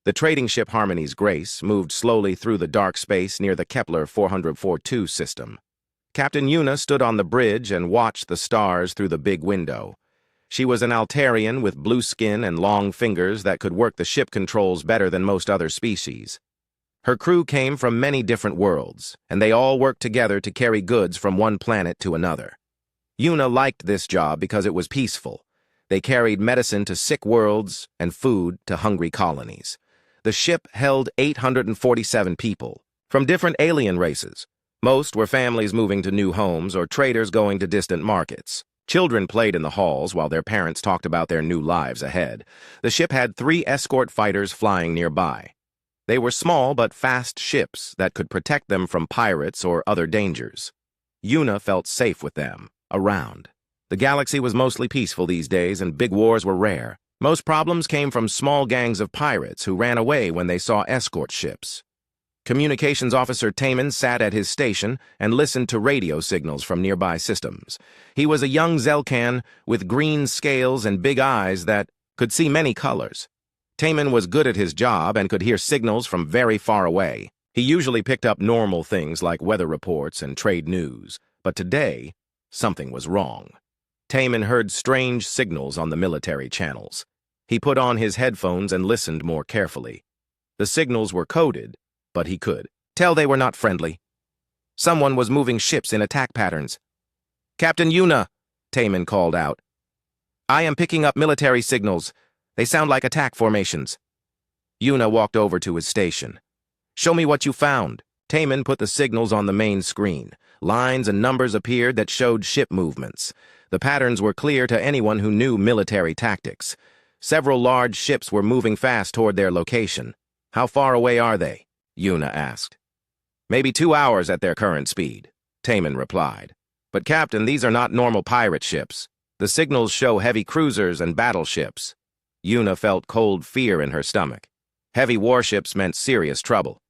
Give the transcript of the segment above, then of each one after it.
The trading ship Harmony's Grace moved slowly through the dark space near the Kepler 442 system. Captain Una stood on the bridge and watched the stars through the big window. She was an Altarian with blue skin and long fingers that could work the ship controls better than most other species. Her crew came from many different worlds, and they all worked together to carry goods from one planet to another. Una liked this job because it was peaceful. They carried medicine to sick worlds and food to hungry colonies. The ship held 847 people, from different alien races. Most were families moving to new homes or traders going to distant markets. Children played in the halls while their parents talked about their new lives ahead. The ship had 3 escort fighters flying nearby. They were small but fast ships that could protect them from pirates or other dangers. Una felt safe with them around. The galaxy was mostly peaceful these days and big wars were rare. Most problems came from small gangs of pirates who ran away when they saw escort ships. Communications Officer Taman sat at his station and listened to radio signals from nearby systems. He was a young Zelkan with green scales and big eyes that could see many colors. Taman was good at his job and could hear signals from very far away. He usually picked up normal things like weather reports and trade news, but today, something was wrong. Taman heard strange signals on the military channels. He put on his headphones and listened more carefully. The signals were coded, but he could tell they were not friendly. Someone was moving ships in attack patterns. "Captain Una," Taman called out. "I am picking up military signals. They sound like attack formations." Una walked over to his station. "Show me what you found." Taman put the signals on the main screen. Lines and numbers appeared that showed ship movements. The patterns were clear to anyone who knew military tactics. Several large ships were moving fast toward their location. "How far away are they?" Una asked. "Maybe 2 hours at their current speed," Taman replied. "But Captain, these are not normal pirate ships. The signals show heavy cruisers and battleships." Una felt cold fear in her stomach. Heavy warships meant serious trouble.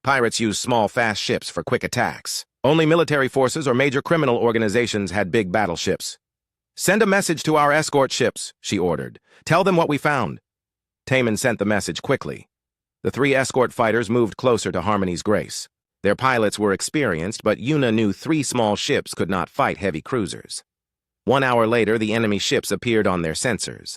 Pirates used small, fast ships for quick attacks. Only military forces or major criminal organizations had big battleships. "Send a message to our escort ships," she ordered. "Tell them what we found." Taman sent the message quickly. The 3 escort fighters moved closer to Harmony's Grace. Their pilots were experienced, but Una knew 3 small ships could not fight heavy cruisers. 1 hour later, the enemy ships appeared on their sensors.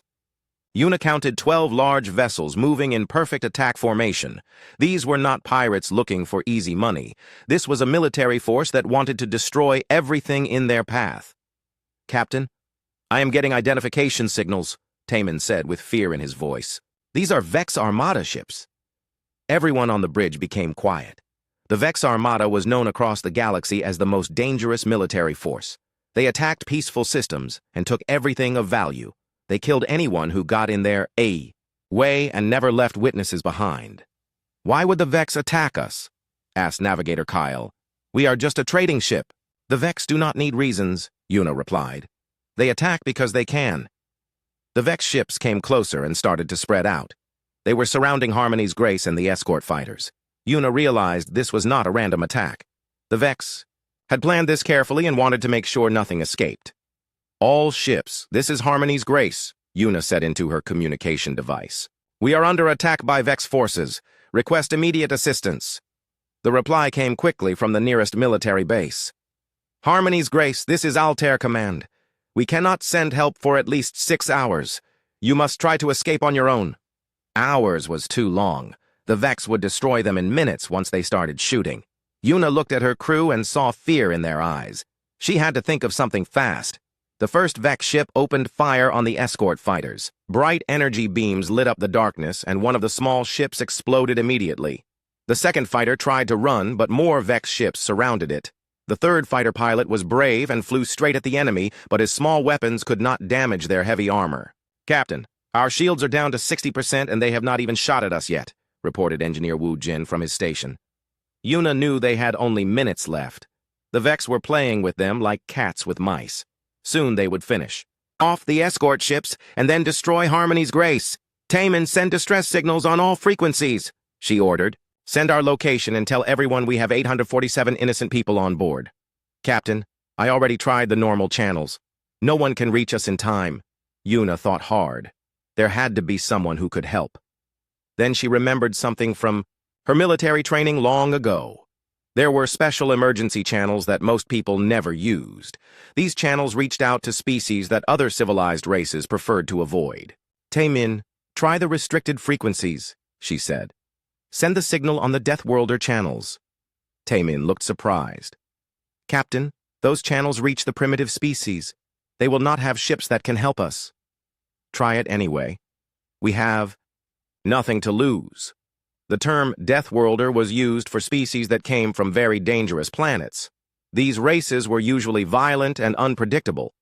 Una counted 12 large vessels moving in perfect attack formation. These were not pirates looking for easy money. This was a military force that wanted to destroy everything in their path. "Captain, I am getting identification signals," Taman said with fear in his voice. "These are Vex Armada ships." Everyone on the bridge became quiet. The Vex Armada was known across the galaxy as the most dangerous military force. They attacked peaceful systems and took everything of value. They killed anyone who got in their way and never left witnesses behind. "Why would the Vex attack us?" asked Navigator Kyle. "We are just a trading ship." "The Vex do not need reasons," Una replied. "They attack because they can." The Vex ships came closer and started to spread out. They were surrounding Harmony's Grace and the escort fighters. Una realized this was not a random attack. The Vex had planned this carefully and wanted to make sure nothing escaped. "All ships, this is Harmony's Grace," Una said into her communication device. "We are under attack by Vex forces. Request immediate assistance." The reply came quickly from the nearest military base. "Harmony's Grace, this is Altair Command. We cannot send help for at least 6 hours. You must try to escape on your own." Hours was too long. The Vex would destroy them in minutes once they started shooting. Una looked at her crew and saw fear in their eyes. She had to think of something fast. The first Vex ship opened fire on the escort fighters. Bright energy beams lit up the darkness, and one of the small ships exploded immediately. The second fighter tried to run, but more Vex ships surrounded it. The third fighter pilot was brave and flew straight at the enemy, but his small weapons could not damage their heavy armor. "Captain, our shields are down to 60% and they have not even shot at us yet," reported Engineer Wu Jin from his station. Una knew they had only minutes left. The Vex were playing with them like cats with mice. Soon they would finish. "Off the escort ships and then destroy Harmony's Grace. Taman, send distress signals on all frequencies," she ordered. "Send our location and tell everyone we have 847 innocent people on board." "Captain, I already tried the normal channels. No one can reach us in time." Una thought hard. There had to be someone who could help. Then she remembered something from her military training long ago. There were special emergency channels that most people never used. These channels reached out to species that other civilized races preferred to avoid. Taemin, try the restricted frequencies, she said. Send the signal on the Deathworlder channels. Taemin looked surprised. Captain, those channels reach the primitive species. They will not have ships that can help us. Try it anyway. We have nothing to lose. The term Deathworlder was used for species that came from very dangerous planets. These races were usually violent and unpredictable.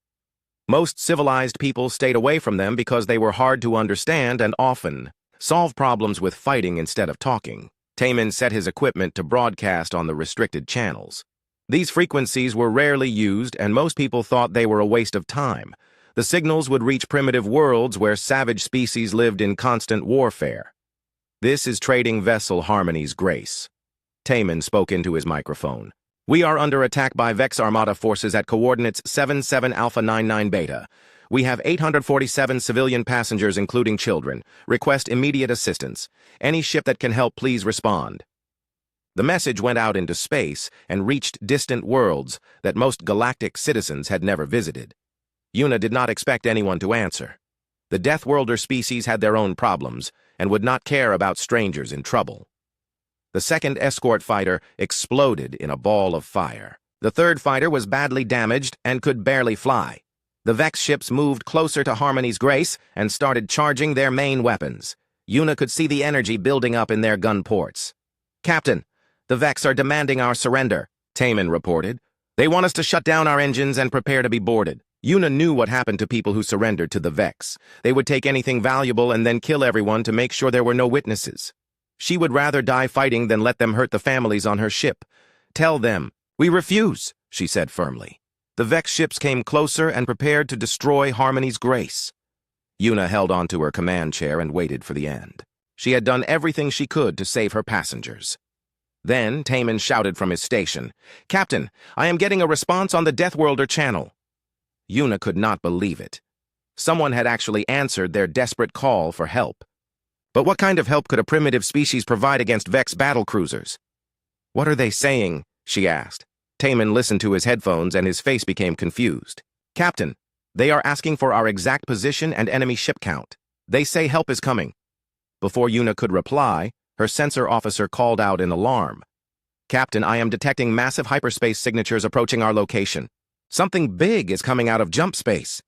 Most civilized people stayed away from them because they were hard to understand and often solve problems with fighting instead of talking. Taemin set his equipment to broadcast on the restricted channels. These frequencies were rarely used, and most people thought they were a waste of time. The signals would reach primitive worlds where savage species lived in constant warfare. This is Trading Vessel Harmony's Grace. Taemin spoke into his microphone. We are under attack by Vex Armada forces at coordinates 77 Alpha 99 Beta. We have 847 civilian passengers, including children. Request immediate assistance. Any ship that can help, please respond. The message went out into space and reached distant worlds that most galactic citizens had never visited. Yuna did not expect anyone to answer. The Deathworlder species had their own problems and would not care about strangers in trouble. The second escort fighter exploded in a ball of fire. The third fighter was badly damaged and could barely fly. The Vex ships moved closer to Harmony's Grace and started charging their main weapons. Yuna could see the energy building up in their gun ports. Captain, the Vex are demanding our surrender, Taemin reported. They want us to shut down our engines and prepare to be boarded. Yuna knew what happened to people who surrendered to the Vex. They would take anything valuable and then kill everyone to make sure there were no witnesses. She would rather die fighting than let them hurt the families on her ship. Tell them, we refuse, she said firmly. The Vex ships came closer and prepared to destroy Harmony's Grace. Yuna held onto her command chair and waited for the end. She had done everything she could to save her passengers. Then Taemin shouted from his station, Captain, I am getting a response on the Deathworlder channel. Yuna could not believe it. Someone had actually answered their desperate call for help. But what kind of help could a primitive species provide against Vex battlecruisers? What are they saying? She asked. Taemin listened to his headphones and his face became confused. Captain, they are asking for our exact position and enemy ship count. They say help is coming. Before Yuna could reply, her sensor officer called out in alarm. Captain, I am detecting massive hyperspace signatures approaching our location. Something big is coming out of jump space.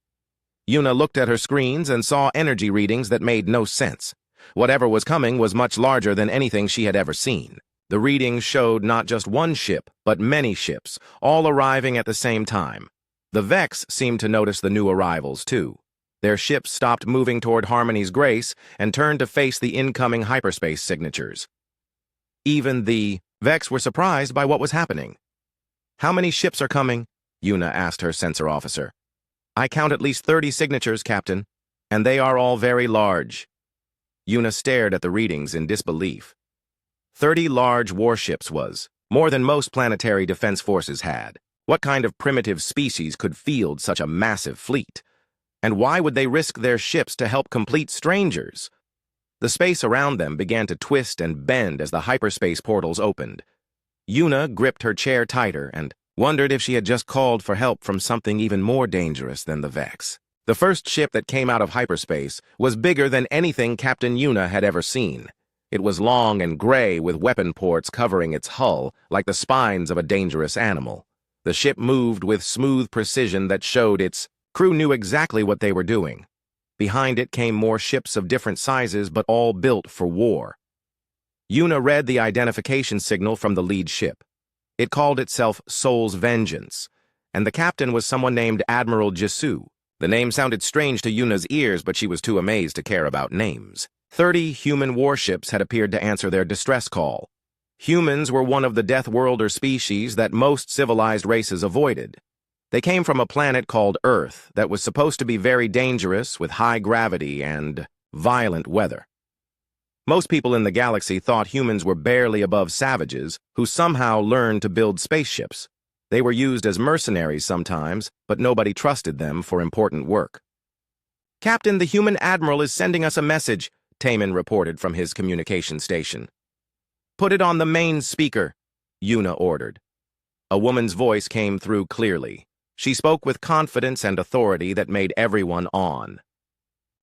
Yuna looked at her screens and saw energy readings that made no sense. Whatever was coming was much larger than anything she had ever seen. The readings showed not just one ship, but many ships, all arriving at the same time. The Vex seemed to notice the new arrivals, too. Their ships stopped moving toward Harmony's Grace and turned to face the incoming hyperspace signatures. Even the Vex were surprised by what was happening. How many ships are coming? Yuna asked her sensor officer. I count at least 30 signatures, Captain, and they are all very large. Yuna stared at the readings in disbelief. 30 large warships was more than most planetary defense forces had. What kind of primitive species could field such a massive fleet? And why would they risk their ships to help complete strangers? The space around them began to twist and bend as the hyperspace portals opened. Yuna gripped her chair tighter and wondered if she had just called for help from something even more dangerous than the Vex. The first ship that came out of hyperspace was bigger than anything Captain Yuna had ever seen. It was long and gray with weapon ports covering its hull like the spines of a dangerous animal. The ship moved with smooth precision that showed its crew knew exactly what they were doing. Behind it came more ships of different sizes but all built for war. Yuna read the identification signal from the lead ship. It called itself Soul's Vengeance, and the captain was someone named Admiral Jisoo. The name sounded strange to Yuna's ears, but she was too amazed to care about names. 30 human warships had appeared to answer their distress call. Humans were one of the Deathworlder species that most civilized races avoided. They came from a planet called Earth that was supposed to be very dangerous with high gravity and violent weather. Most people in the galaxy thought humans were barely above savages who somehow learned to build spaceships. They were used as mercenaries sometimes, but nobody trusted them for important work. Captain, the human admiral is sending us a message. Taman reported from his communication station. "Put it on the main speaker," Yuna ordered. A woman's voice came through clearly. She spoke with confidence and authority that made everyone on.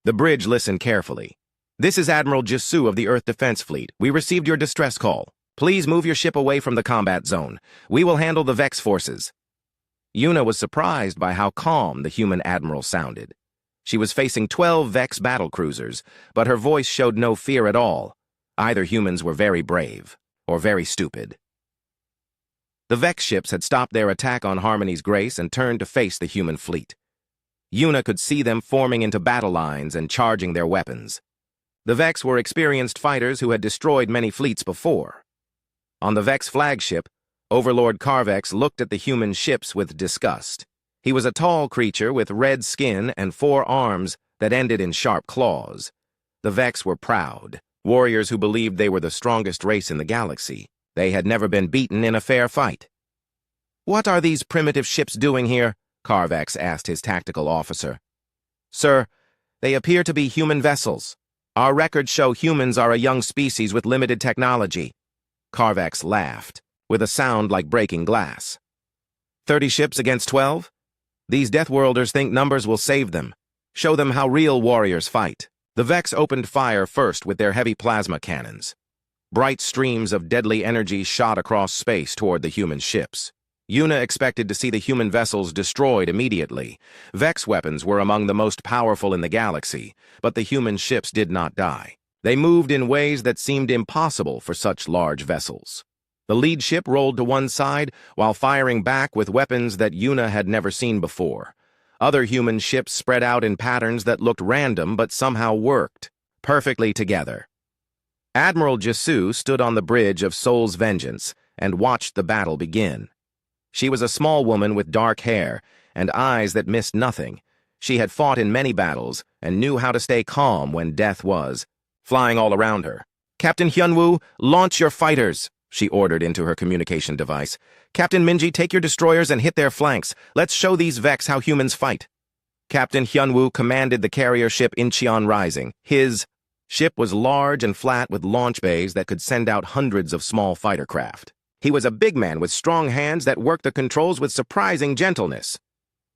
The bridge listened carefully. "This is Admiral Jisoo of the Earth Defense Fleet. We received your distress call. Please move your ship away from the combat zone. We will handle the Vex forces." Yuna was surprised by how calm the human admiral sounded. She was facing 12 Vex battlecruisers, but her voice showed no fear at all. Either humans were very brave, or very stupid. The Vex ships had stopped their attack on Harmony's Grace and turned to face the human fleet. Yuna could see them forming into battle lines and charging their weapons. The Vex were experienced fighters who had destroyed many fleets before. On the Vex flagship, Overlord Carvex looked at the human ships with disgust. He was a tall creature with red skin and 4 arms that ended in sharp claws. The Vex were proud, warriors who believed they were the strongest race in the galaxy. They had never been beaten in a fair fight. "What are these primitive ships doing here?" Carvex asked his tactical officer. "Sir, they appear to be human vessels. Our records show humans are a young species with limited technology." Carvex laughed, with a sound like breaking glass. 30 ships against 12? These Deathworlders think numbers will save them. Show them how real warriors fight. The Vex opened fire first with their heavy plasma cannons. Bright streams of deadly energy shot across space toward the human ships. Yuna expected to see the human vessels destroyed immediately. Vex weapons were among the most powerful in the galaxy, but the human ships did not die. They moved in ways that seemed impossible for such large vessels. The lead ship rolled to one side while firing back with weapons that Yuna had never seen before. Other human ships spread out in patterns that looked random but somehow worked perfectly together. Admiral Jisoo stood on the bridge of Soul's Vengeance and watched the battle begin. She was a small woman with dark hair and eyes that missed nothing. She had fought in many battles and knew how to stay calm when death was flying all around her. "Captain Hyunwoo, launch your fighters," she ordered into her communication device. "Captain Minji, take your destroyers and hit their flanks. Let's show these Vex how humans fight." Captain Hyunwoo commanded the carrier ship Incheon Rising. His ship was large and flat with launch bays that could send out hundreds of small fighter craft. He was a big man with strong hands that worked the controls with surprising gentleness.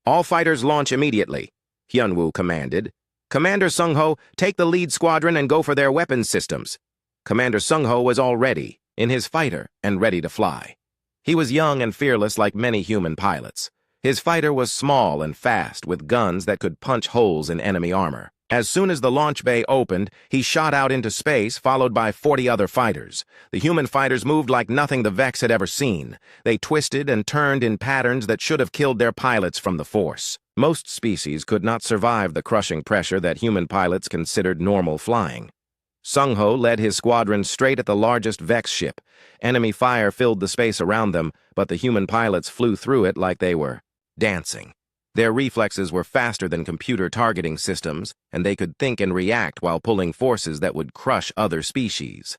"All fighters launch immediately," Hyunwoo commanded. "Commander Sung-ho, take the lead squadron and go for their weapons systems." Commander Sung-ho was all ready, in his fighter, and ready to fly. He was young and fearless like many human pilots. His fighter was small and fast, with guns that could punch holes in enemy armor. As soon as the launch bay opened, he shot out into space, followed by 40 other fighters. The human fighters moved like nothing the Vex had ever seen. They twisted and turned in patterns that should have killed their pilots from the force. Most species could not survive the crushing pressure that human pilots considered normal flying. Sung-ho led his squadron straight at the largest Vex ship. Enemy fire filled the space around them, but the human pilots flew through it like they were dancing. Their reflexes were faster than computer targeting systems, and they could think and react while pulling forces that would crush other species.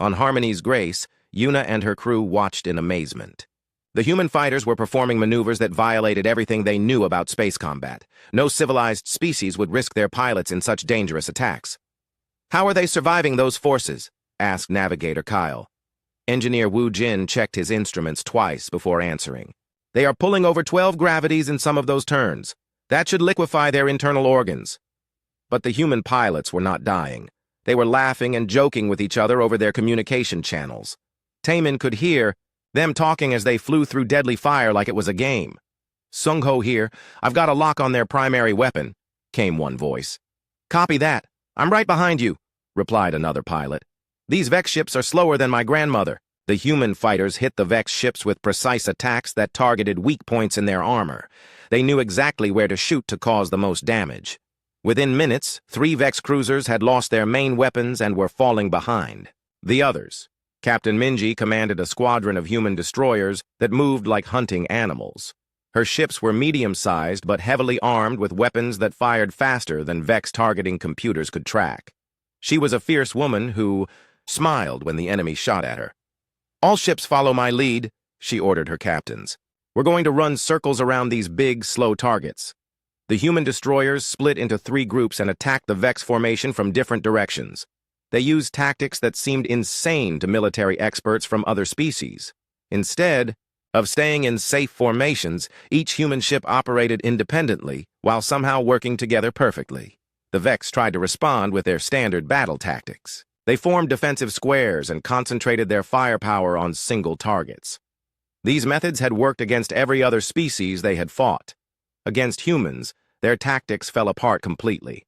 On Harmony's Grace, Yuna and her crew watched in amazement. The human fighters were performing maneuvers that violated everything they knew about space combat. No civilized species would risk their pilots in such dangerous attacks. "How are they surviving those forces?" asked Navigator Kyle. Engineer Wu Jin checked his instruments twice before answering. "They are pulling over 12 gravities in some of those turns. That should liquefy their internal organs." But the human pilots were not dying. They were laughing and joking with each other over their communication channels. Taman could hear them talking as they flew through deadly fire like it was a game. "Sung-ho here. I've got a lock on their primary weapon," came one voice. "Copy that. I'm right behind you," replied another pilot. "These Vex ships are slower than my grandmother." The human fighters hit the Vex ships with precise attacks that targeted weak points in their armor. They knew exactly where to shoot to cause the most damage. Within minutes, 3 Vex cruisers had lost their main weapons and were falling behind. The others. Captain Minji commanded a squadron of human destroyers that moved like hunting animals. Her ships were medium-sized but heavily armed with weapons that fired faster than Vex targeting computers could track. She was a fierce woman who smiled when the enemy shot at her. "All ships follow my lead," she ordered her captains. "We're going to run circles around these big, slow targets." The human destroyers split into 3 groups and attacked the Vex formation from different directions. They used tactics that seemed insane to military experts from other species. Instead of staying in safe formations, each human ship operated independently while somehow working together perfectly. The Vex tried to respond with their standard battle tactics. They formed defensive squares and concentrated their firepower on single targets. These methods had worked against every other species they had fought. Against humans, their tactics fell apart completely.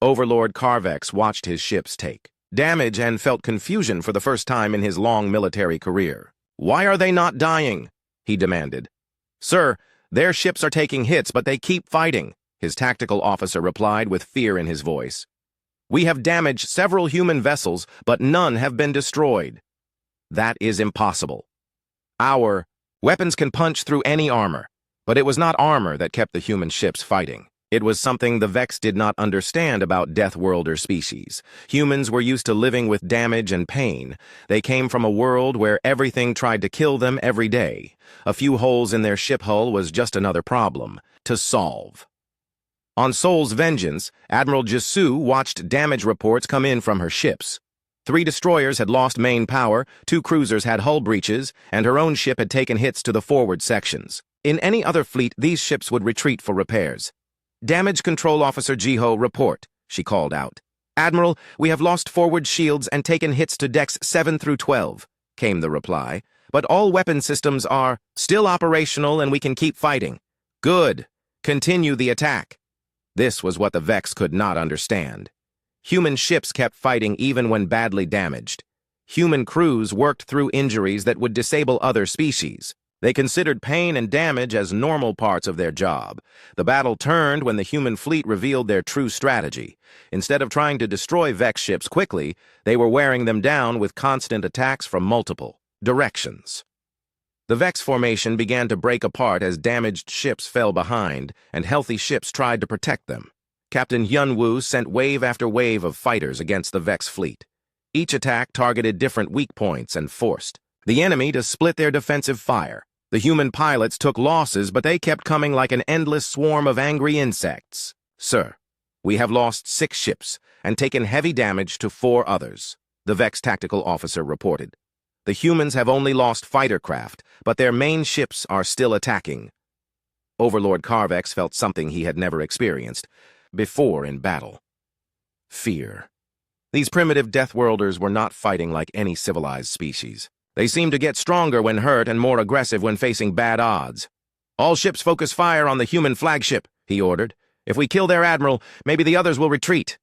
Overlord Carvex watched his ships take damage and felt confusion for the first time in his long military career. "Why are they not dying?" he demanded. "Sir, their ships are taking hits, but they keep fighting," his tactical officer replied with fear in his voice. "We have damaged several human vessels, but none have been destroyed." "That is impossible. Our weapons can punch through any armor." But it was not armor that kept the human ships fighting. It was something the Vex did not understand about Deathworlder species. Humans were used to living with damage and pain. They came from a world where everything tried to kill them every day. A few holes in their ship hull was just another problem to solve. On Sol's Vengeance, Admiral Jisoo watched damage reports come in from her ships. 3 destroyers had lost main power, 2 cruisers had hull breaches, and her own ship had taken hits to the forward sections. In any other fleet, these ships would retreat for repairs. "Damage Control Officer Jiho, report," she called out. "Admiral, we have lost forward shields and taken hits to decks 7 through 12, came the reply. "But all weapon systems are still operational and we can keep fighting." "Good. Continue the attack." This was what the Vex could not understand. Human ships kept fighting even when badly damaged. Human crews worked through injuries that would disable other species. They considered pain and damage as normal parts of their job. The battle turned when the human fleet revealed their true strategy. Instead of trying to destroy Vex ships quickly, they were wearing them down with constant attacks from multiple directions. The Vex formation began to break apart as damaged ships fell behind, and healthy ships tried to protect them. Captain Yunwoo sent wave after wave of fighters against the Vex fleet. Each attack targeted different weak points and forced the enemy to split their defensive fire. The human pilots took losses, but they kept coming like an endless swarm of angry insects. "Sir, we have lost 6 ships and taken heavy damage to 4 others," the Vex tactical officer reported. "The humans have only lost fighter craft, but their main ships are still attacking." Overlord Carvex felt something he had never experienced before in battle. Fear. These primitive Deathworlders were not fighting like any civilized species. They seemed to get stronger when hurt and more aggressive when facing bad odds. "All ships focus fire on the human flagship," he ordered. "If we kill their admiral, maybe the others will retreat."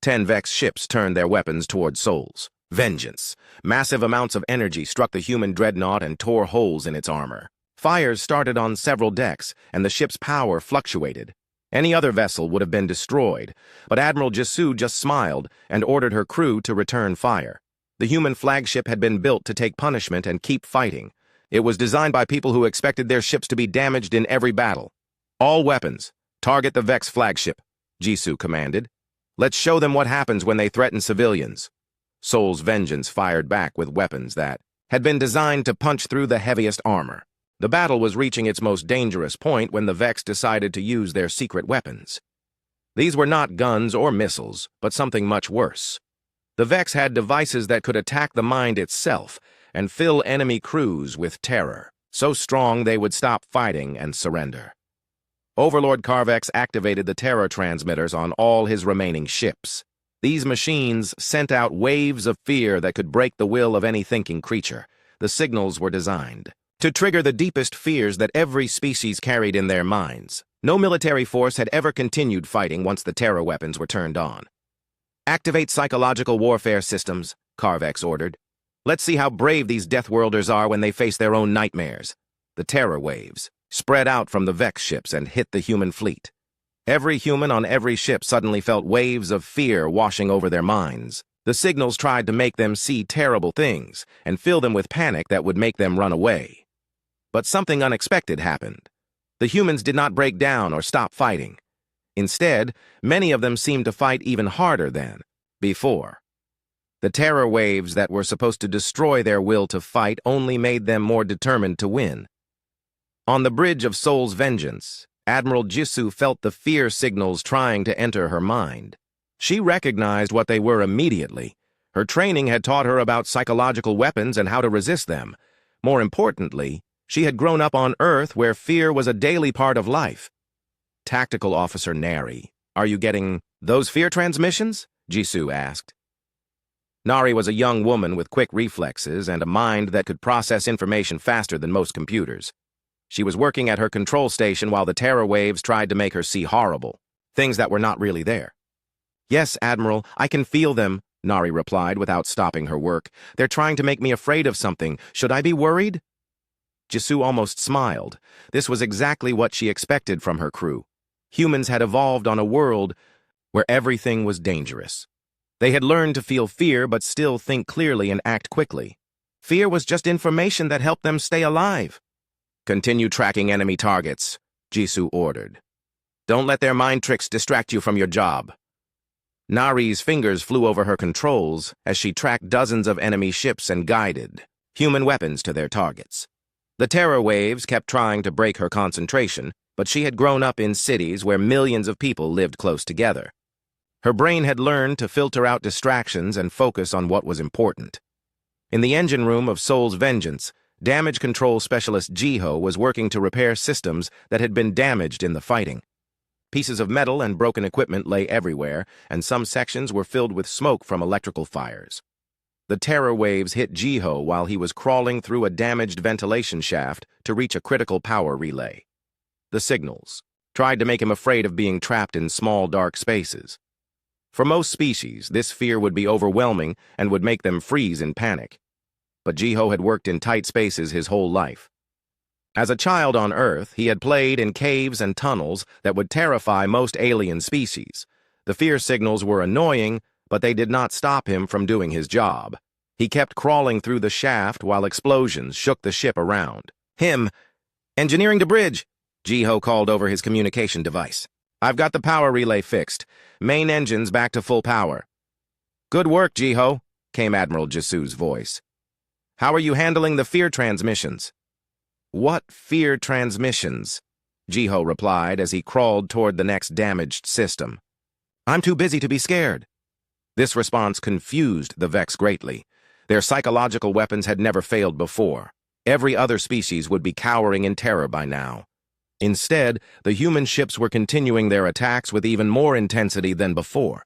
10 Vex ships turned their weapons toward Sol's Vengeance. Massive amounts of energy struck the human dreadnought and tore holes in its armor. Fires started on several decks, and the ship's power fluctuated. Any other vessel would have been destroyed, but Admiral Jisoo just smiled and ordered her crew to return fire. The human flagship had been built to take punishment and keep fighting. It was designed by people who expected their ships to be damaged in every battle. "All weapons, target the Vex flagship," Jisoo commanded. "Let's show them what happens when they threaten civilians." Sol's Vengeance fired back with weapons that had been designed to punch through the heaviest armor. The battle was reaching its most dangerous point when the Vex decided to use their secret weapons. These were not guns or missiles, but something much worse. The Vex had devices that could attack the mind itself and fill enemy crews with terror, so strong they would stop fighting and surrender. Overlord Carvex activated the terror transmitters on all his remaining ships. These machines sent out waves of fear that could break the will of any thinking creature. The signals were designed to trigger the deepest fears that every species carried in their minds. No military force had ever continued fighting once the terror weapons were turned on. "Activate psychological warfare systems," Carvex ordered. "Let's see how brave these Deathworlders are when they face their own nightmares." The terror waves spread out from the Vex ships and hit the human fleet. Every human on every ship suddenly felt waves of fear washing over their minds. The signals tried to make them see terrible things and fill them with panic that would make them run away. But something unexpected happened. The humans did not break down or stop fighting. Instead, many of them seemed to fight even harder than before. The terror waves that were supposed to destroy their will to fight only made them more determined to win. On the bridge of Sol's Vengeance, Admiral Jisoo felt the fear signals trying to enter her mind. She recognized what they were immediately. Her training had taught her about psychological weapons and how to resist them. More importantly, she had grown up on Earth where fear was a daily part of life. Tactical Officer Nari, are you getting those fear transmissions? Jisoo asked. Nari was a young woman with quick reflexes and a mind that could process information faster than most computers. She was working at her control station while the terror waves tried to make her see horrible, things that were not really there. Yes, Admiral, I can feel them, Nari replied without stopping her work. They're trying to make me afraid of something. Should I be worried? Jisoo almost smiled. This was exactly what she expected from her crew. Humans had evolved on a world where everything was dangerous. They had learned to feel fear but still think clearly and act quickly. Fear was just information that helped them stay alive. Continue tracking enemy targets, Jisoo ordered. Don't let their mind tricks distract you from your job. Nari's fingers flew over her controls as she tracked dozens of enemy ships and guided human weapons to their targets. The terror waves kept trying to break her concentration, but she had grown up in cities where millions of people lived close together. Her brain had learned to filter out distractions and focus on what was important. In the engine room of Soul's Vengeance, damage control specialist Jiho was working to repair systems that had been damaged in the fighting. Pieces of metal and broken equipment lay everywhere, and some sections were filled with smoke from electrical fires. The terror waves hit Jiho while he was crawling through a damaged ventilation shaft to reach a critical power relay. The signals tried to make him afraid of being trapped in small, dark spaces. For most species, this fear would be overwhelming and would make them freeze in panic. But Jiho had worked in tight spaces his whole life. As a child on Earth, he had played in caves and tunnels that would terrify most alien species. The fear signals were annoying, but they did not stop him from doing his job. He kept crawling through the shaft while explosions shook the ship around. Engineering to bridge, Jiho called over his communication device. I've got the power relay fixed. Main engines back to full power. Good work, Jiho, came Admiral Jisoo's voice. How are you handling the fear transmissions? What fear transmissions? Jiho replied as he crawled toward the next damaged system. I'm too busy to be scared. This response confused the Vex greatly. Their psychological weapons had never failed before. Every other species would be cowering in terror by now. Instead, the human ships were continuing their attacks with even more intensity than before.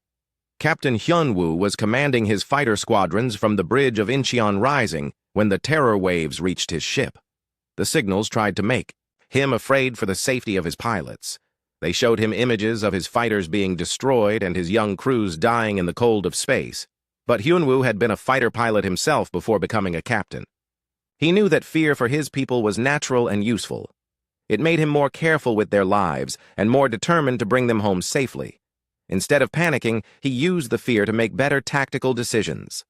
Captain Hyunwoo was commanding his fighter squadrons from the bridge of Incheon Rising when the terror waves reached his ship. The signals tried to make him afraid for the safety of his pilots. They showed him images of his fighters being destroyed and his young crews dying in the cold of space. But Hyunwoo had been a fighter pilot himself before becoming a captain. He knew that fear for his people was natural and useful. It made him more careful with their lives and more determined to bring them home safely. Instead of panicking, he used the fear to make better tactical decisions.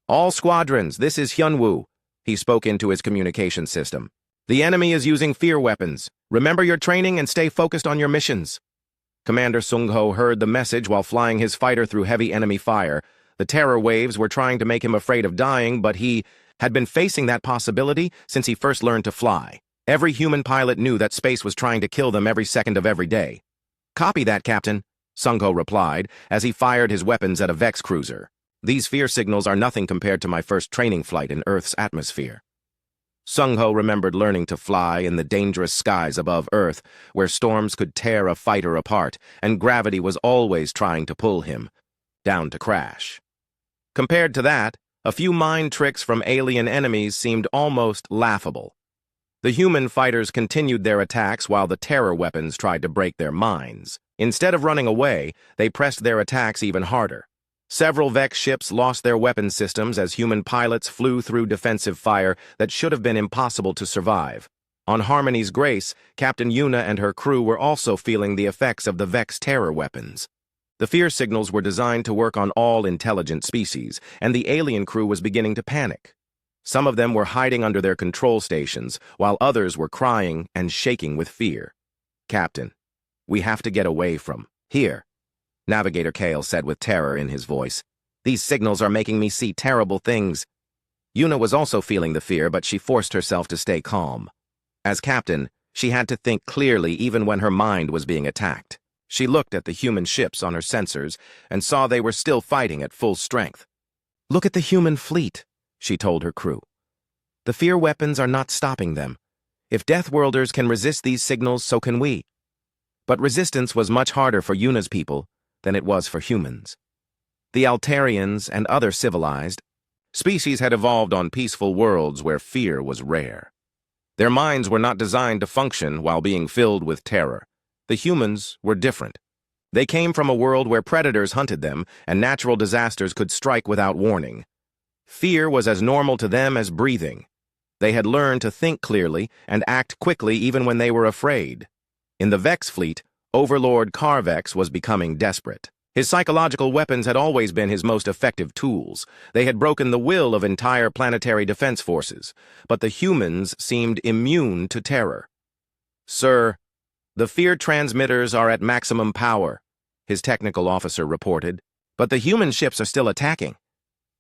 All squadrons, this is Hyunwoo, he spoke into his communication system. The enemy is using fear weapons. Remember your training and stay focused on your missions. Commander Sung-ho heard the message while flying his fighter through heavy enemy fire. The terror waves were trying to make him afraid of dying, but he had been facing that possibility since he first learned to fly. Every human pilot knew that space was trying to kill them every second of every day. Copy that, Captain, Sung-ho replied as he fired his weapons at a Vex cruiser. These fear signals are nothing compared to my first training flight in Earth's atmosphere. Sung-ho remembered learning to fly in the dangerous skies above Earth, where storms could tear a fighter apart, and gravity was always trying to pull him down to crash. Compared to that, a few mind tricks from alien enemies seemed almost laughable. The human fighters continued their attacks while the terror weapons tried to break their minds. Instead of running away, they pressed their attacks even harder. Several Vex ships lost their weapon systems as human pilots flew through defensive fire that should have been impossible to survive. On Harmony's Grace, Captain Yuna and her crew were also feeling the effects of the Vex terror weapons. The fear signals were designed to work on all intelligent species, and the alien crew was beginning to panic. Some of them were hiding under their control stations, while others were crying and shaking with fear. Captain, we have to get away from here, Navigator Kale said with terror in his voice. These signals are making me see terrible things. Yuna was also feeling the fear, but she forced herself to stay calm. As captain, She had to think clearly even when her mind was being attacked. She looked at the human ships on her sensors and saw they were still fighting at full strength. "Look at the human fleet," she told her crew. "The fear weapons are not stopping them. If Deathworlders can resist these signals, so can we." But resistance was much harder for Yuna's people than it was for humans. The Altarians and other civilized species had evolved on peaceful worlds where fear was rare. Their minds were not designed to function while being filled with terror. The humans were different. They came from a world where predators hunted them and natural disasters could strike without warning. Fear was as normal to them as breathing. They had learned to think clearly and act quickly even when they were afraid. In the Vex fleet, Overlord Carvex was becoming desperate. His psychological weapons had always been his most effective tools. They had broken the will of entire planetary defense forces, but the humans seemed immune to terror. "Sir, the fear transmitters are at maximum power," his technical officer reported, "but the human ships are still attacking.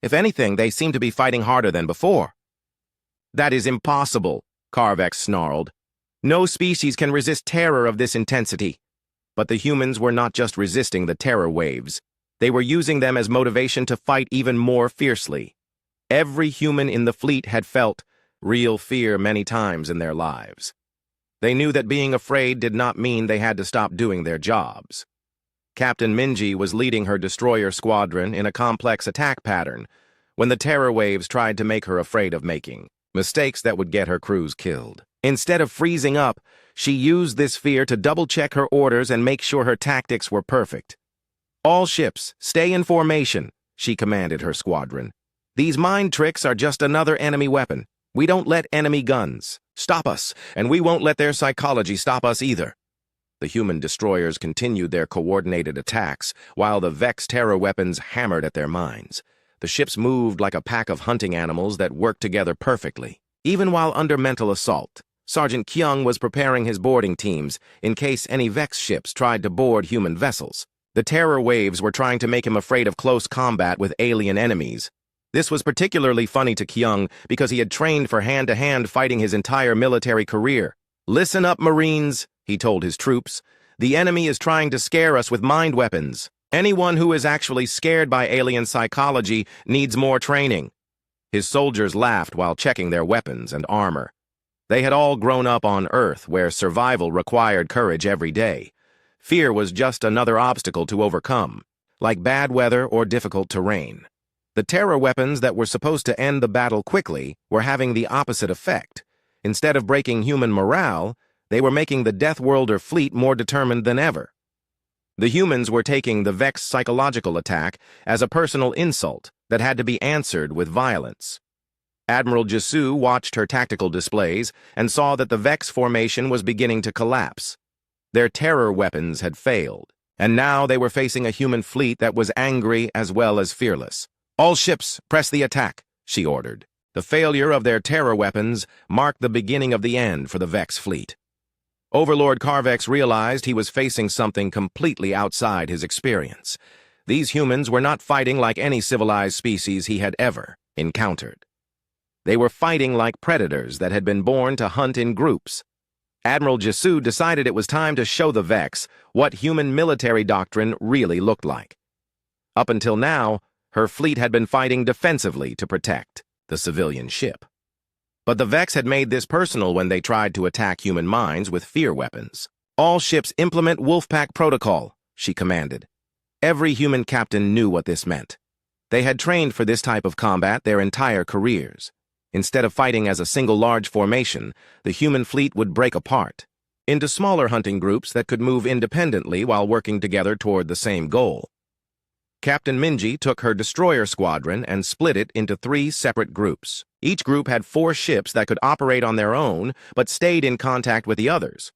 If anything, they seem to be fighting harder than before." "That is impossible," Carvex snarled. "No species can resist terror of this intensity." But the humans were not just resisting the terror waves. They were using them as motivation to fight even more fiercely. Every human in the fleet had felt real fear many times in their lives. They knew that being afraid did not mean they had to stop doing their jobs. Captain Minji was leading her destroyer squadron in a complex attack pattern when the terror waves tried to make her afraid of making mistakes that would get her crews killed. Instead of freezing up, she used this fear to double-check her orders and make sure her tactics were perfect. "All ships, stay in formation," she commanded her squadron. "These mind tricks are just another enemy weapon. We don't let enemy guns stop us, and we won't let their psychology stop us either." The human destroyers continued their coordinated attacks, while the Vex terror weapons hammered at their minds. The ships moved like a pack of hunting animals that worked together perfectly. Even while under mental assault, Sergeant Kyung was preparing his boarding teams in case any Vex ships tried to board human vessels. The terror waves were trying to make him afraid of close combat with alien enemies. This was particularly funny to Kyung because he had trained for hand-to-hand fighting his entire military career. "Listen up, Marines," he told his troops. "The enemy is trying to scare us with mind weapons. Anyone who is actually scared by alien psychology needs more training." His soldiers laughed while checking their weapons and armor. They had all grown up on Earth, where survival required courage every day. Fear was just another obstacle to overcome, like bad weather or difficult terrain. The terror weapons that were supposed to end the battle quickly were having the opposite effect. Instead of breaking human morale, they were making the Deathworlder fleet more determined than ever. The humans were taking the Vex psychological attack as a personal insult that had to be answered with violence. Admiral Jisoo watched her tactical displays and saw that the Vex formation was beginning to collapse. Their terror weapons had failed, and now they were facing a human fleet that was angry as well as fearless. "All ships, press the attack," she ordered. The failure of their terror weapons marked the beginning of the end for the Vex fleet. Overlord Carvex realized he was facing something completely outside his experience. These humans were not fighting like any civilized species he had ever encountered. They were fighting like predators that had been born to hunt in groups. Admiral Jisoo decided it was time to show the Vex what human military doctrine really looked like. Up until now, her fleet had been fighting defensively to protect the civilian ship. But the Vex had made this personal when they tried to attack human minds with fear weapons. "All ships implement Wolfpack protocol," she commanded. Every human captain knew what this meant. They had trained for this type of combat their entire careers. Instead of fighting as a single large formation, the human fleet would break apart into smaller hunting groups that could move independently while working together toward the same goal. Captain Minji took her destroyer squadron and split it into 3 separate groups. Each group had 4 ships that could operate on their own, but stayed in contact with the others.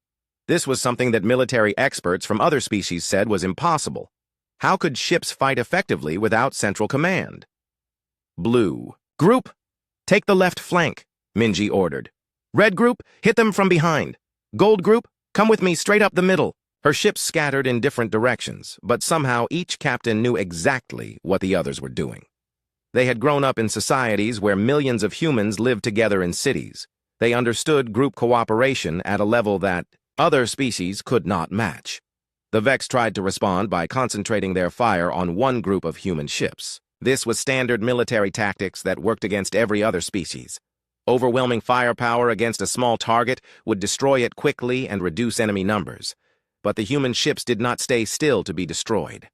This was something that military experts from other species said was impossible. How could ships fight effectively without central command? Blue group, take the left flank, Minji ordered. Red group, hit them from behind. Gold group, come with me straight up the middle. Her ships scattered in different directions, but somehow each captain knew exactly what the others were doing. They had grown up in societies where millions of humans lived together in cities. They understood group cooperation at a level that other species could not match. The Vex tried to respond by concentrating their fire on one group of human ships. This was standard military tactics that worked against every other species. Overwhelming firepower against a small target would destroy it quickly and reduce enemy numbers. But the human ships did not stay still to be destroyed.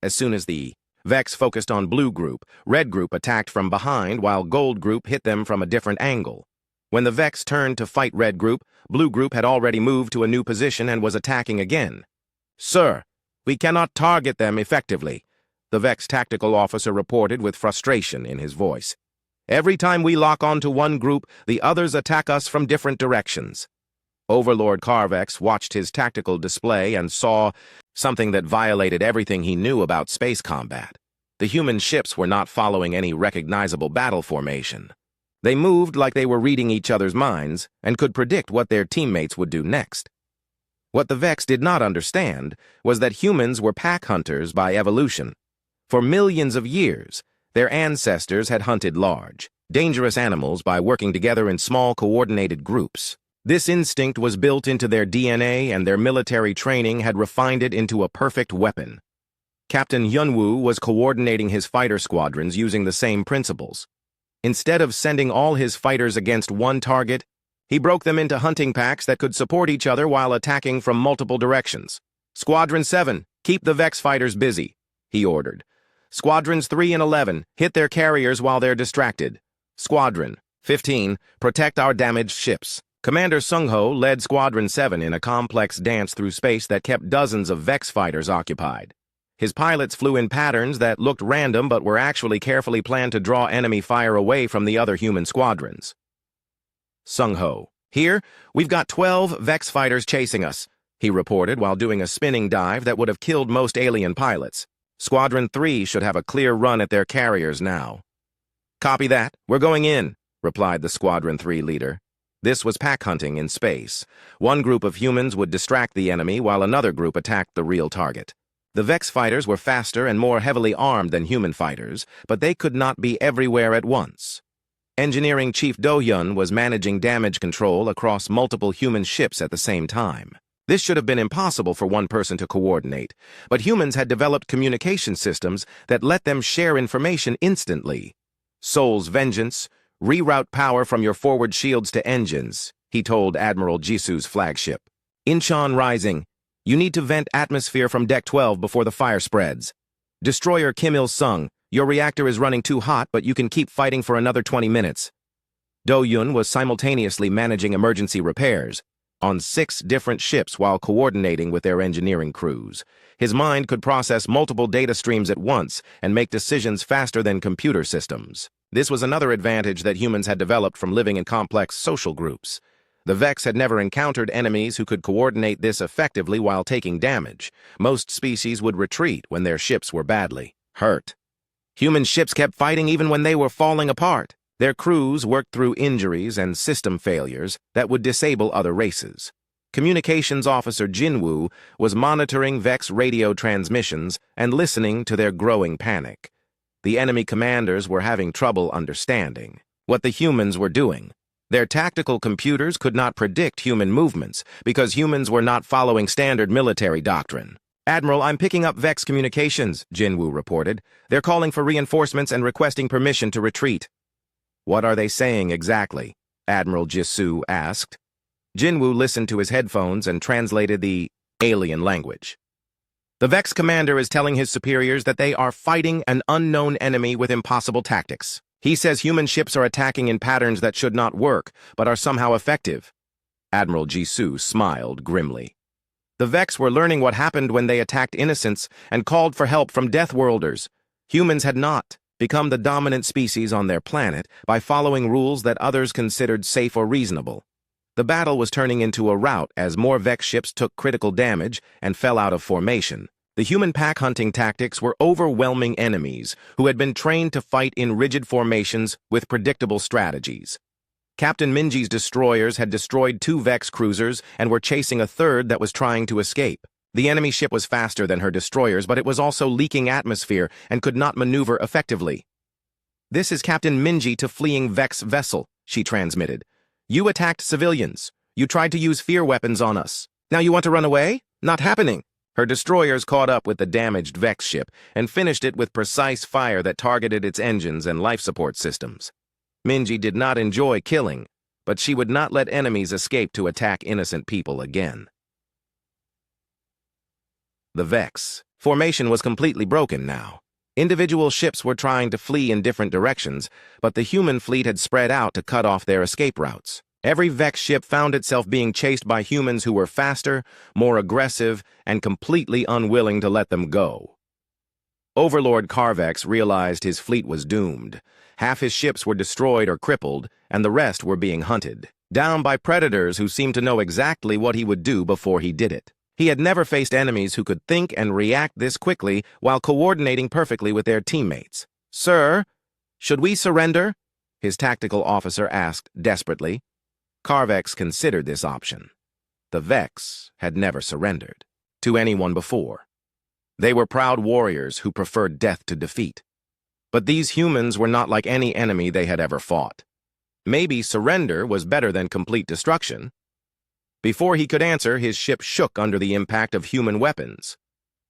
As soon as the Vex focused on Blue Group, Red Group attacked from behind while Gold Group hit them from a different angle. When the Vex turned to fight Red Group, Blue Group had already moved to a new position and was attacking again. "Sir, we cannot target them effectively," the Vex tactical officer reported with frustration in his voice. "Every time we lock onto one group, the others attack us from different directions." Overlord Carvex watched his tactical display and saw something that violated everything he knew about space combat. The human ships were not following any recognizable battle formation. They moved like they were reading each other's minds and could predict what their teammates would do next. What the Vex did not understand was that humans were pack hunters by evolution. For millions of years, their ancestors had hunted large, dangerous animals by working together in small, coordinated groups. This instinct was built into their DNA, and their military training had refined it into a perfect weapon. Captain Yunwoo was coordinating his fighter squadrons using the same principles. Instead of sending all his fighters against one target, he broke them into hunting packs that could support each other while attacking from multiple directions. "Squadron 7, keep the Vex fighters busy," he ordered. "Squadrons 3 and 11, hit their carriers while they're distracted. Squadron 15, protect our damaged ships." Commander Sung-ho led Squadron 7 in a complex dance through space that kept dozens of Vex fighters occupied. His pilots flew in patterns that looked random but were actually carefully planned to draw enemy fire away from the other human squadrons. Sung-ho, "Here, we've got 12 Vex fighters chasing us," he reported while doing a spinning dive that would have killed most alien pilots. "Squadron 3 should have a clear run at their carriers now." "Copy that. We're going in," replied the Squadron 3 leader. This was pack hunting in space. One group of humans would distract the enemy while another group attacked the real target. The Vex fighters were faster and more heavily armed than human fighters, but they could not be everywhere at once. Engineering Chief Do-hyun was managing damage control across multiple human ships at the same time. This should have been impossible for one person to coordinate, but humans had developed communication systems that let them share information instantly. "Soul's Vengeance, reroute power from your forward shields to engines," he told Admiral Jisu's flagship. "Incheon Rising, you need to vent atmosphere from Deck 12 before the fire spreads. Destroyer Kim Il-sung, your reactor is running too hot, but you can keep fighting for another 20 minutes. Do-hyun was simultaneously managing emergency repairs on 6 different ships while coordinating with their engineering crews. His mind could process multiple data streams at once and make decisions faster than computer systems. This was another advantage that humans had developed from living in complex social groups. The Vex had never encountered enemies who could coordinate this effectively while taking damage. Most species would retreat when their ships were badly hurt. Human ships kept fighting even when they were falling apart. Their crews worked through injuries and system failures that would disable other races. Communications Officer Jinwoo was monitoring Vex radio transmissions and listening to their growing panic. The enemy commanders were having trouble understanding what the humans were doing. Their tactical computers could not predict human movements because humans were not following standard military doctrine. "Admiral, I'm picking up Vex communications," Jinwoo reported. "They're calling for reinforcements and requesting permission to retreat." "What are they saying exactly?" Admiral Jisu asked. Jinwoo listened to his headphones and translated the alien language. "The Vex commander is telling his superiors that they are fighting an unknown enemy with impossible tactics. He says human ships are attacking in patterns that should not work, but are somehow effective." Admiral Jisoo smiled grimly. "The Vex were learning what happened when they attacked innocents and called for help from Deathworlders. Humans had not become the dominant species on their planet by following rules that others considered safe or reasonable. The battle was turning into a rout as more Vex ships took critical damage and fell out of formation. The human pack hunting tactics were overwhelming enemies who had been trained to fight in rigid formations with predictable strategies. Captain Minji's destroyers had destroyed 2 Vex cruisers and were chasing a third that was trying to escape. The enemy ship was faster than her destroyers, but it was also leaking atmosphere and could not maneuver effectively. "This is Captain Minji to fleeing Vex vessel," she transmitted. You attacked civilians. You tried to use fear weapons on us. Now you want to run away? Not happening. Her destroyers caught up with the damaged Vex ship and finished it with precise fire that targeted its engines and life support systems. Minji did not enjoy killing, but she would not let enemies escape to attack innocent people again. The Vex formation was completely broken now. Individual ships were trying to flee in different directions, but the human fleet had spread out to cut off their escape routes. Every Vex ship found itself being chased by humans who were faster, more aggressive, and completely unwilling to let them go. Overlord Carvex realized his fleet was doomed. Half his ships were destroyed or crippled, and the rest were being hunted down by predators who seemed to know exactly what he would do before he did it. He had never faced enemies who could think and react this quickly while coordinating perfectly with their teammates. "Sir, should we surrender?" his tactical officer asked desperately. Carvex considered this option. The Vex had never surrendered to anyone before. They were proud warriors who preferred death to defeat. But these humans were not like any enemy they had ever fought. Maybe surrender was better than complete destruction. Before he could answer, his ship shook under the impact of human weapons.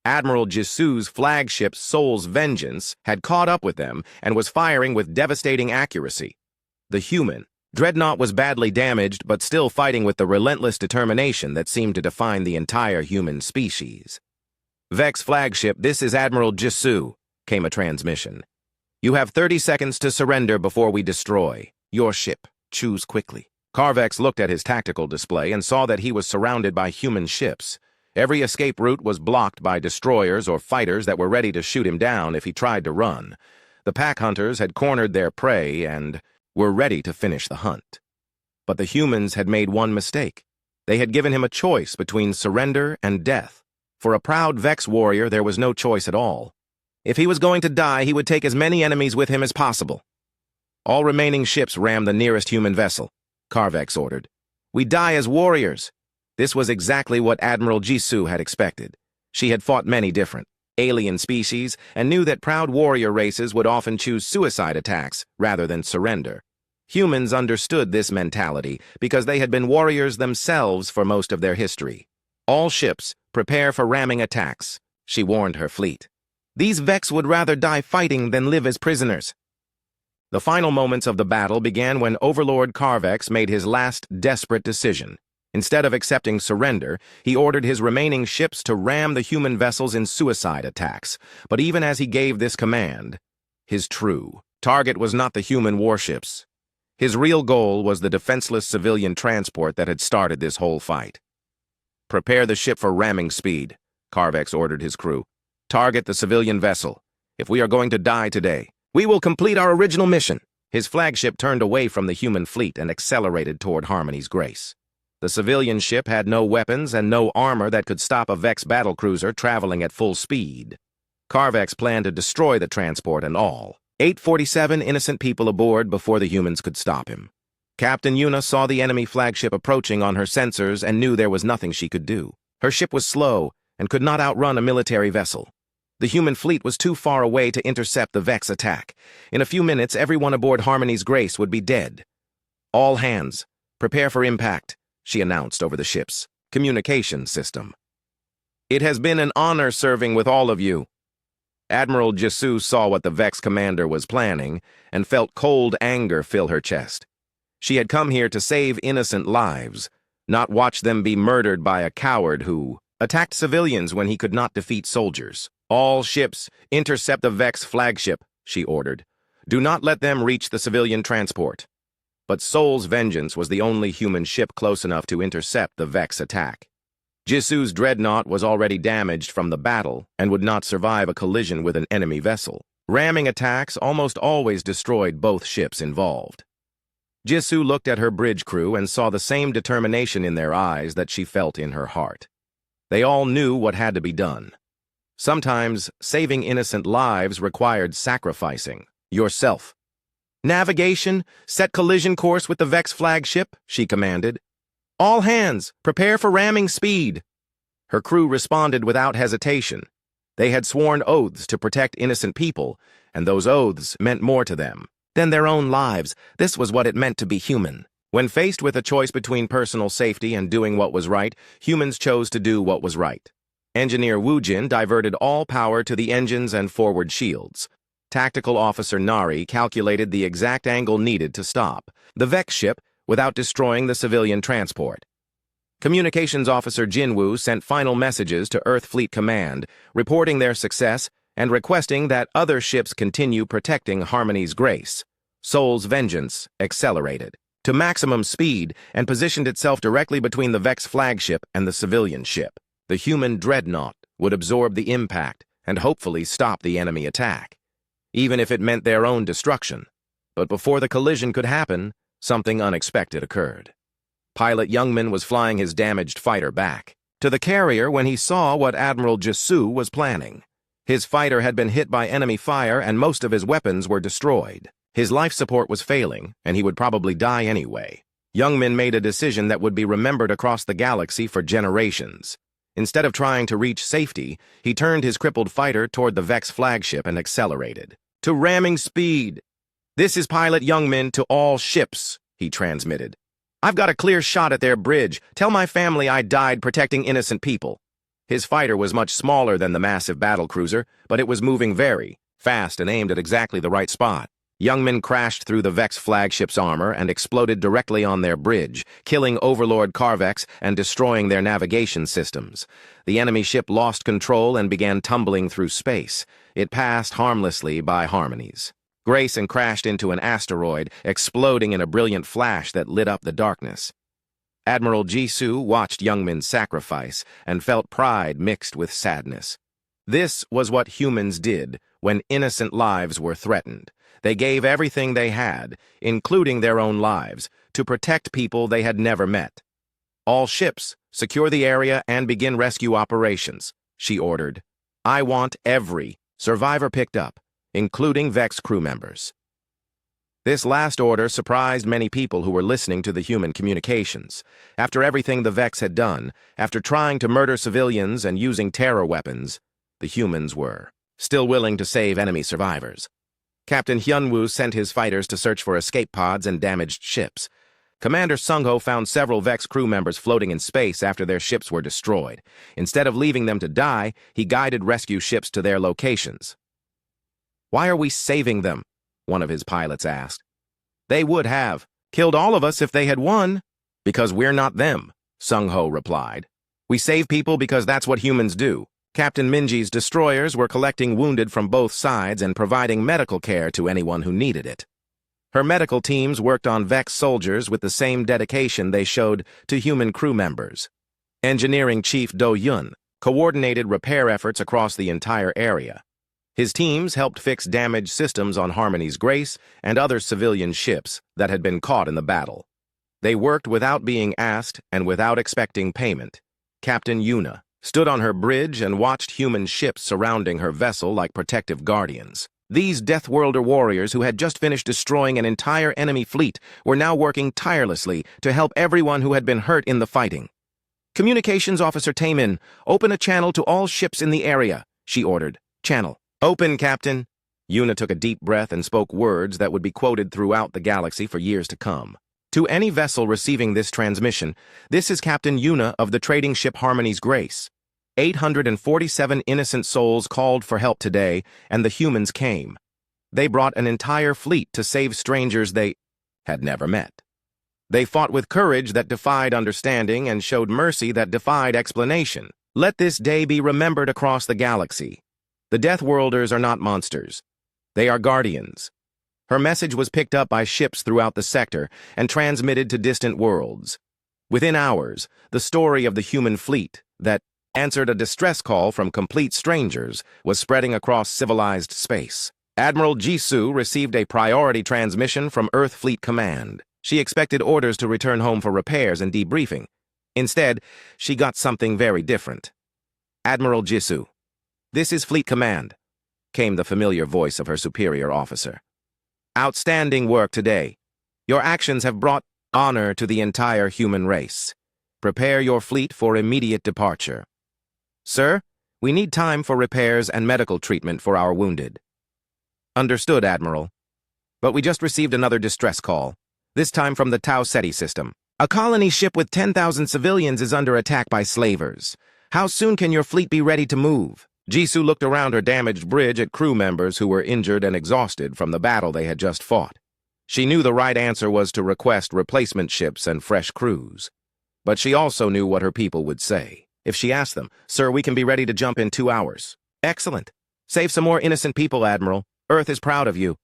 Admiral Jisu's flagship Soul's Vengeance had caught up with them and was firing with devastating accuracy. The human Dreadnought was badly damaged, but still fighting with the relentless determination that seemed to define the entire human species. "Vex flagship, this is Admiral Jisu," came a transmission. "You have 30 seconds to surrender before we destroy your ship. Choose quickly." Carvex looked at his tactical display and saw that he was surrounded by human ships. Every escape route was blocked by destroyers or fighters that were ready to shoot him down if he tried to run. The pack hunters had cornered their prey and were ready to finish the hunt. But the humans had made one mistake. They had given him a choice between surrender and death. For a proud Vex warrior, there was no choice at all. If he was going to die, he would take as many enemies with him as possible. "All remaining ships ram the nearest human vessel," Carvex ordered. "We die as warriors." This was exactly what Admiral Jisu had expected. She had fought many different alien species and knew that proud warrior races would often choose suicide attacks rather than surrender. Humans understood this mentality because they had been warriors themselves for most of their history. "All ships, prepare for ramming attacks," she warned her fleet. "These Vex would rather die fighting than live as prisoners." The final moments of the battle began when Overlord Carvex made his last desperate decision. Instead of accepting surrender, he ordered his remaining ships to ram the human vessels in suicide attacks. But even as he gave this command, his true target was not the human warships. His real goal was the defenseless civilian transport that had started this whole fight. "Prepare the ship for ramming speed," Carvex ordered his crew. "Target the civilian vessel. If we are going to die today, we will complete our original mission." His flagship turned away from the human fleet and accelerated toward Harmony's Grace. The civilian ship had no weapons and no armor that could stop a Vex battlecruiser traveling at full speed. Carvex planned to destroy the transport and all 847 innocent people aboard before the humans could stop him. Captain Yuna saw the enemy flagship approaching on her sensors and knew there was nothing she could do. Her ship was slow and could not outrun a military vessel. The human fleet was too far away to intercept the Vex attack. In a few minutes, everyone aboard Harmony's Grace would be dead. "All hands, prepare for impact," she announced over the ship's communication system. "It has been an honor serving with all of you." Admiral Jisu saw what the Vex commander was planning and felt cold anger fill her chest. She had come here to save innocent lives, not watch them be murdered by a coward who attacked civilians when he could not defeat soldiers. "All ships, intercept the Vex flagship," she ordered. "Do not let them reach the civilian transport." But Soul's Vengeance was the only human ship close enough to intercept the Vex attack. Jisu's dreadnought was already damaged from the battle and would not survive a collision with an enemy vessel. Ramming attacks almost always destroyed both ships involved. Jisu looked at her bridge crew and saw the same determination in their eyes that she felt in her heart. They all knew what had to be done. Sometimes saving innocent lives required sacrificing yourself. "Navigation, set collision course with the Vex flagship," she commanded. "All hands, prepare for ramming speed." Her crew responded without hesitation. They had sworn oaths to protect innocent people, and those oaths meant more to them than their own lives. This was what it meant to be human. When faced with a choice between personal safety and doing what was right, humans chose to do what was right. Engineer Wu Jin diverted all power to the engines and forward shields. Tactical Officer Nari calculated the exact angle needed to stop the Vex ship without destroying the civilian transport. Communications Officer Jinwoo sent final messages to Earth Fleet Command, reporting their success and requesting that other ships continue protecting Harmony's Grace. Seoul's Vengeance accelerated to maximum speed and positioned itself directly between the Vex flagship and the civilian ship. The human dreadnought would absorb the impact and hopefully stop the enemy attack, even if it meant their own destruction. But before the collision could happen, something unexpected occurred. Pilot Youngman was flying his damaged fighter back to the carrier when he saw what Admiral Jisoo was planning. His fighter had been hit by enemy fire and most of his weapons were destroyed. His life support was failing, and he would probably die anyway. Youngman made a decision that would be remembered across the galaxy for generations. Instead of trying to reach safety, he turned his crippled fighter toward the Vex flagship and accelerated. To ramming speed. "This is Pilot Youngman to all ships," he transmitted. "I've got a clear shot at their bridge. Tell my family I died protecting innocent people." His fighter was much smaller than the massive battlecruiser, but it was moving very fast and aimed at exactly the right spot. Youngman crashed through the Vex flagship's armor and exploded directly on their bridge, killing Overlord Carvex and destroying their navigation systems. The enemy ship lost control and began tumbling through space. It passed harmlessly by Harmony's Grace and crashed into an asteroid, exploding in a brilliant flash that lit up the darkness. Admiral Jisoo watched Youngman's sacrifice and felt pride mixed with sadness. This was what humans did when innocent lives were threatened. They gave everything they had, including their own lives, to protect people they had never met. "All ships, secure the area and begin rescue operations," she ordered. "I want every survivor picked up, including Vex crew members." This last order surprised many people who were listening to the human communications. After everything the Vex had done, after trying to murder civilians and using terror weapons, the humans were still willing to save enemy survivors. Captain Hyunwoo sent his fighters to search for escape pods and damaged ships. Commander Sungho found several Vex crew members floating in space after their ships were destroyed. Instead of leaving them to die, he guided rescue ships to their locations. "Why are we saving them?" one of his pilots asked. "They would have killed all of us if they had won." "Because we're not them," Sungho replied. "We save people because that's what humans do." Captain Minji's destroyers were collecting wounded from both sides and providing medical care to anyone who needed it. Her medical teams worked on Vex soldiers with the same dedication they showed to human crew members. Engineering Chief Do Yun coordinated repair efforts across the entire area. His teams helped fix damaged systems on Harmony's Grace and other civilian ships that had been caught in the battle. They worked without being asked and without expecting payment. Captain Yuna stood on her bridge and watched human ships surrounding her vessel like protective guardians. These Deathworlder warriors who had just finished destroying an entire enemy fleet were now working tirelessly to help everyone who had been hurt in the fighting. "Communications Officer Taemin, open a channel to all ships in the area," she ordered. "Channel. Open, Captain." Yuna took a deep breath and spoke words that would be quoted throughout the galaxy for years to come. "To any vessel receiving this transmission, this is Captain Yuna of the trading ship Harmony's Grace. 847 innocent souls called for help today, and the humans came. They brought an entire fleet to save strangers they had never met. They fought with courage that defied understanding and showed mercy that defied explanation. Let this day be remembered across the galaxy. The Deathworlders are not monsters. They are guardians." Her message was picked up by ships throughout the sector and transmitted to distant worlds. Within hours, the story of the human fleet that answered a distress call from complete strangers was spreading across civilized space. Admiral Jisoo received a priority transmission from Earth Fleet Command. She expected orders to return home for repairs and debriefing. Instead, she got something very different. "Admiral Jisoo, this is Fleet Command," came the familiar voice of her superior officer. "Outstanding work today. Your actions have brought honor to the entire human race. Prepare your fleet for immediate departure. Sir, we need time for repairs and medical treatment for our wounded." "Understood, Admiral. But we just received another distress call. this time from the Tau Ceti system. A colony ship with 10,000 civilians is under attack by slavers. How soon can your fleet be ready to move? Jisoo looked around her damaged bridge at crew members who were injured and exhausted from the battle they had just fought. She knew the right answer was to request replacement ships and fresh crews. But she also knew what her people would say. If she asked them, "Sir, we can be ready to jump in 2 hours." "Excellent. Save some more innocent people, Admiral. Earth is proud of you."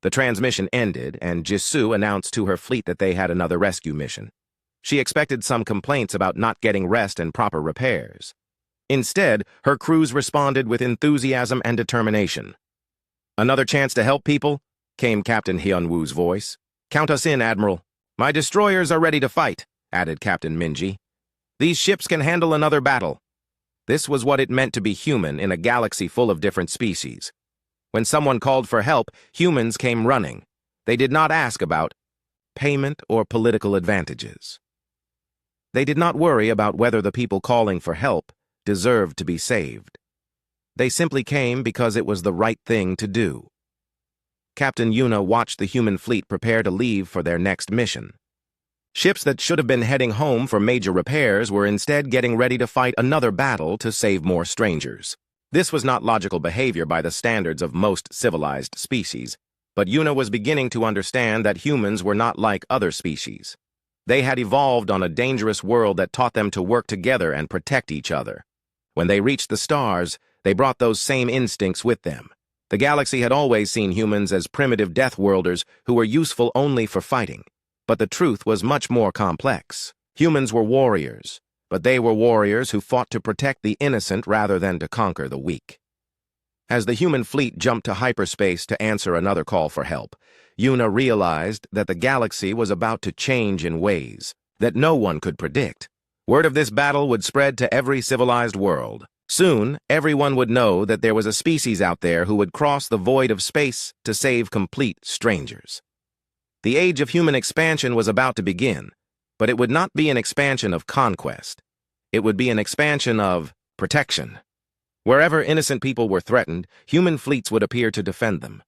The transmission ended, and Jisoo announced to her fleet that they had another rescue mission. She expected some complaints about not getting rest and proper repairs. Instead, her crews responded with enthusiasm and determination. "Another chance to help people?" came Captain Hyunwoo's voice. "Count us in, Admiral." "My destroyers are ready to fight," added Captain Minji. "These ships can handle another battle." This was what it meant to be human in a galaxy full of different species. When someone called for help, humans came running. They did not ask about payment or political advantages. They did not worry about whether the people calling for help deserved to be saved. They simply came because it was the right thing to do. Captain Yuna watched the human fleet prepare to leave for their next mission. Ships that should have been heading home for major repairs were instead getting ready to fight another battle to save more strangers. This was not logical behavior by the standards of most civilized species, but Yuna was beginning to understand that humans were not like other species. They had evolved on a dangerous world that taught them to work together and protect each other. When they reached the stars, they brought those same instincts with them. The galaxy had always seen humans as primitive Deathworlders who were useful only for fighting. But the truth was much more complex. Humans were warriors, but they were warriors who fought to protect the innocent rather than to conquer the weak. As the human fleet jumped to hyperspace to answer another call for help, Yuna realized that the galaxy was about to change in ways that no one could predict. Word of this battle would spread to every civilized world. Soon, everyone would know that there was a species out there who would cross the void of space to save complete strangers. The age of human expansion was about to begin, but it would not be an expansion of conquest. It would be an expansion of protection. Wherever innocent people were threatened, human fleets would appear to defend them.